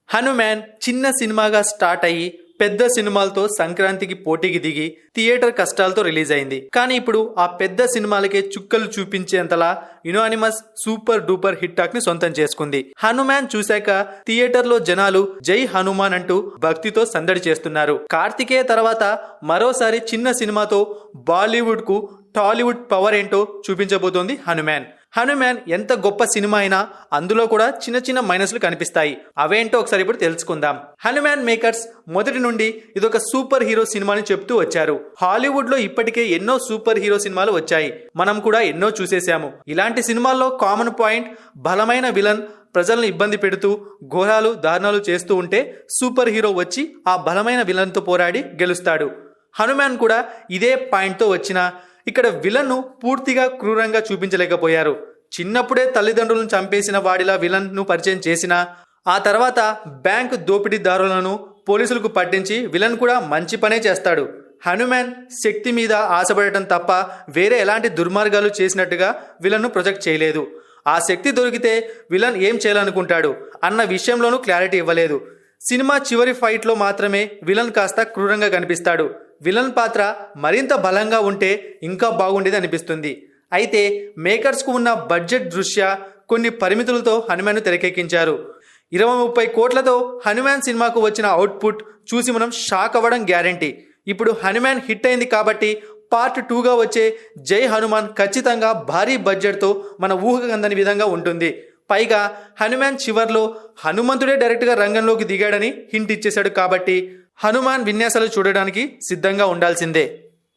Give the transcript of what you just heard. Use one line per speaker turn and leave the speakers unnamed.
హనుమాన్ చిన్న సినిమాగా స్టార్ట్ అయ్యి పెద్ద సినిమాలతో సంక్రాంతికి పోటీకి దిగి థియేటర్ కష్టాలతో రిలీజ్ అయింది. కానీ ఇప్పుడు ఆ పెద్ద సినిమాలకే చుక్కలు చూపించేంతలా unanimous super duper hit talk ని సొంతం చేసుకుంది. హనుమాన్ చూశాక థియేటర్ లో జనాలు జై హనుమాన్ అంటూ భక్తితో సందడి చేస్తున్నారు. కార్తికేయ తర్వాత మరోసారి చిన్న సినిమాతో బాలీవుడ్ కు టాలీవుడ్ పవర్ ఏంటో చూపించబోతోంది హనుమాన్. హనుమాన్ ఎంత గొప్ప సినిమా అయినా అందులో కూడా చిన్న చిన్న మైనస్లు కనిపిస్తాయి. అవేంటో ఒకసారి ఇప్పుడు తెలుసుకుందాం. హనుమాన్ మేకర్స్ మొదటి నుండి ఇదొక సూపర్ హీరో సినిమాని చెప్తూ వచ్చారు. హాలీవుడ్ లో ఇప్పటికే ఎన్నో సూపర్ హీరో సినిమాలు వచ్చాయి, మనం కూడా ఎన్నో చూసేశాము. ఇలాంటి సినిమాల్లో కామన్ పాయింట్ బలమైన విలన్ ప్రజలను ఇబ్బంది పెడుతూ ఘోరాలు దారుణాలు చేస్తూ ఉంటే సూపర్ హీరో వచ్చి ఆ బలమైన విలన్ తో పోరాడి గెలుస్తాడు. హనుమాన్ కూడా ఇదే పాయింట్ తో వచ్చిన ఇక్కడ విలన్ ను పూర్తిగా క్రూరంగా చూపించలేకపోయారు. చిన్నప్పుడే తల్లిదండ్రులను చంపేసిన వాడిలా విలన్ ను పరిచయం చేసిన ఆ తర్వాత బ్యాంకు దోపిడీదారులను పోలీసులకు పట్టించి విలన్ కూడా మంచి పనే చేస్తాడు. హనుమాన్ శక్తి మీద ఆశపడటం తప్ప వేరే ఎలాంటి దుర్మార్గాలు చేసినట్టుగా విలన్ ను ప్రొజెక్ట్ చేయలేదు. ఆ శక్తి దొరికితే విలన్ ఏం చేయాలనుకుంటాడు అన్న విషయంలోనూ క్లారిటీ ఇవ్వలేదు. సినిమా చివరి ఫైట్ లో మాత్రమే విలన్ కాస్త క్రూరంగా కనిపిస్తాడు. విలన్ పాత్ర మరింత బలంగా ఉంటే ఇంకా బాగుండేది అనిపిస్తుంది. అయితే మేకర్స్ కు ఉన్న బడ్జెట్ దృష్ట్యా కొన్ని పరిమితులతో హనుమాన్ తెరకెక్కించారు. 20-30 కోట్లతో హనుమాన్ సినిమాకు వచ్చిన అవుట్పుట్ చూసి మనం షాక్ అవ్వడం గ్యారంటీ. ఇప్పుడు హనుమాన్ హిట్ అయింది కాబట్టి పార్ట్ 2గా వచ్చే జై హనుమాన్ ఖచ్చితంగా భారీ బడ్జెట్తో మన ఊహకందని విధంగా ఉంటుంది. పైగా హనుమాన్ చివర్లో హనుమంతుడే డైరెక్ట్గా రంగంలోకి దిగాడని హింట్ ఇచ్చేశాడు కాబట్టి హనుమాన్ విన్యాసాలు చూడడానికి సిద్ధంగా ఉండాల్సిందే.